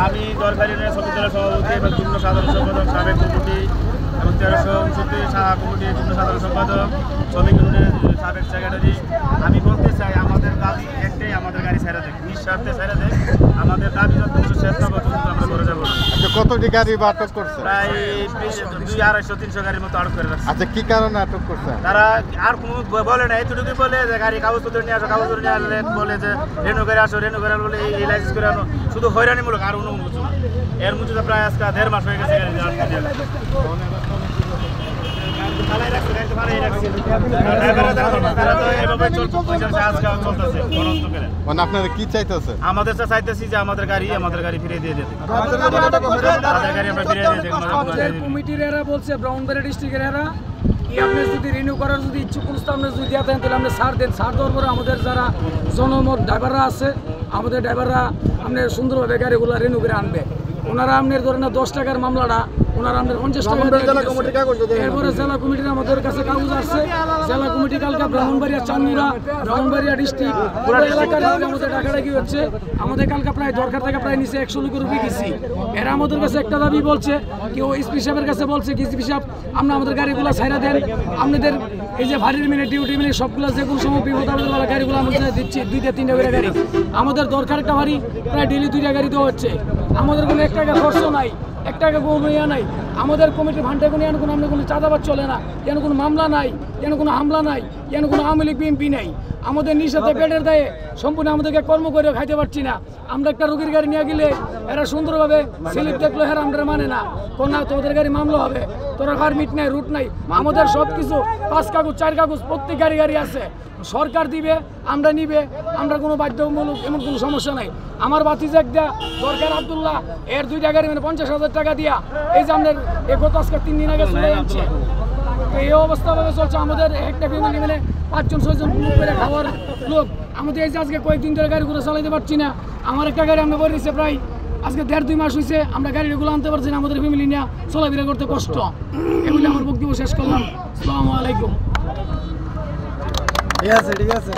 আমি দরকারি সমিতির সভাপতি এবং যুগ্ম সাধারণ সম্পাদক সাবেক কমিটি এবং 1359 সাহা কমিটির যুগ্ম সাধারণ সম্পাদক শ্রমিক ইউনিয়নের সাবেক সেক্রেটারি। আমি বলতে চাই আমাদের দাবি একটাই, আমাদের গাড়ি ছেড়ে দেয়, নিঃস্বার্থে ছেড়ে দেয়। আমাদের দাবি যতটুকু শেষ না পর্যন্ত আমরা করে যাবো। কতটি গাড়ি আটক করছে? প্রায় 200-250-300 গাড়ির মতো আটক করে রাখছে। আচ্ছা, কি কারণে আটক করছে? তারা আর কোনো বলে না, এতটুকুই বলে যে গাড়ি কাগজপত্র নিয়ে আসো, কাগজপত্র নিয়ে আসলে বলে যে রেনু করে আসো, রেনু করে বলে এই লাইসেন্স করে আনো, শুধু হয়রানিমূলক আর অন্য কিছু না। এর মধ্যে প্রায় আজকে 1.5 মাস হয়ে গেছে গাড়ি আটকে আপনারা কি চাইতেছে? আমাদের চাইতেছি যে আমাদের গাড়ি ফিরিয়ে দিয়ে দেবে। কমিটির এরা বলছে ব্রাহ্মণবাড়িয়া ডিস্ট্রিক্টের এরা কি আপনি যদি রিনিউ করার যদি ইচ্ছুক আপনি যদি দেন তাহলে আপনি ছাড় দেন। ছাড় দেওয়ার পরে আমাদের যারা জনমত ড্রাইভাররা আছে, আমাদের ড্রাইভাররা আপনি সুন্দরভাবে গাড়িগুলো রিনিউ করে আনবে। ওনারা আপনার ধরেন 10 টাকার মামলাটা ওনারা আপনার 50 টাকা। এরপরে জেলা কমিটির আমাদের কাছে কাগজ আসছে। জেলা কমিটি কালকে ব্রাহ্মণবাড়িয়া, চান্দুরা, ব্রাহ্মণবাড়িয়া ডিস্ট্রিক্ট পুরো এলাকার আমাদের ডাকাডাকি হচ্ছে। আমাদের কালকে প্রায় দরকার থেকে প্রায় নিচে 100 লোকের রুপি গেছি। এরা আমাদের কাছে একটা দাবি বলছে, কেউ এসপি সাহেবের কাছে বলছে কি এসপি সাহেব আমরা আমাদের গাড়িগুলো ছাইরা দেন, আপনাদের এই যে ভারির মিনিট ডিউটি মিনিট সবগুলো যে কোনো সময় বিপদ আমাদের গাড়িগুলো আমাদের দিচ্ছি 2-3টা করে গাড়ি। আমাদের দরকার একটা ভারি প্রায় ডেলি 2টা গাড়ি দেওয়া হচ্ছে। আমাদের কোনো 1 টাকা খরচ নাই, 1 টাকা কোনো ইয়া নাই। আমাদের কমিটির ভান্ডার কোনো কোনো আমরা কোনো চাঁদাবাদ চলে না, যেন কোনো মামলা নাই, যেন কোনো হামলা নাই, যেন কোনো আওয়ামী লীগ বিএনপি নাই। আমাদের নিঃস্বার্থে পেটের দায়ে সম্পূর্ণ আমাদেরকে কর্ম করে খাইতে পারছি না। আমরা একটা রোগীর গাড়ি নিয়ে গেলে এরা সুন্দরভাবে স্লিপ দেখলো হ্যাঁ আমরা মানে না কোন না তোদের গাড়ি মামলা হবে, তোরা পারমিট নাই, রুট নাই। আমাদের সব কিছু 5 কাগজ 4 কাগজ প্রত্যেক গাড়ি আছে, সরকার দিবে, আমরা নিবে, আমরা কোনো বাধ্যতামূলক এমন কোনো সমস্যা নাই। আমার ভাতিজা একটা দরকার আব্দুল্লাহ, এর 2টা গাড়ি মানে 50,000 টাকা দিয়া এই যে আমাদের গত আজকে 3 দিন আগে চলে যাচ্ছে। এই অবস্থাভাবে চলছে আমাদের একটা ফ্যামিলি মানে 5-6 লোক করে খাওয়ার লোক। আমাদের এই যে আজকে কয়েকদিন ধরে গাড়িগুলো চালাতে পারছি না। আমার একটা গাড়ি আমরা বলে দিচ্ছে প্রায় আজকে 1.5-2 মাস হয়েছে আমরা গাড়িগুলো আনতে পারছি না। আমাদের ফ্যামিলি নিয়ে চলাফেরা করতে কষ্ট। এগুলি আমার বক্তব্য শেষ করলাম। আসসালামু আলাইকুম। ঠিক আছে।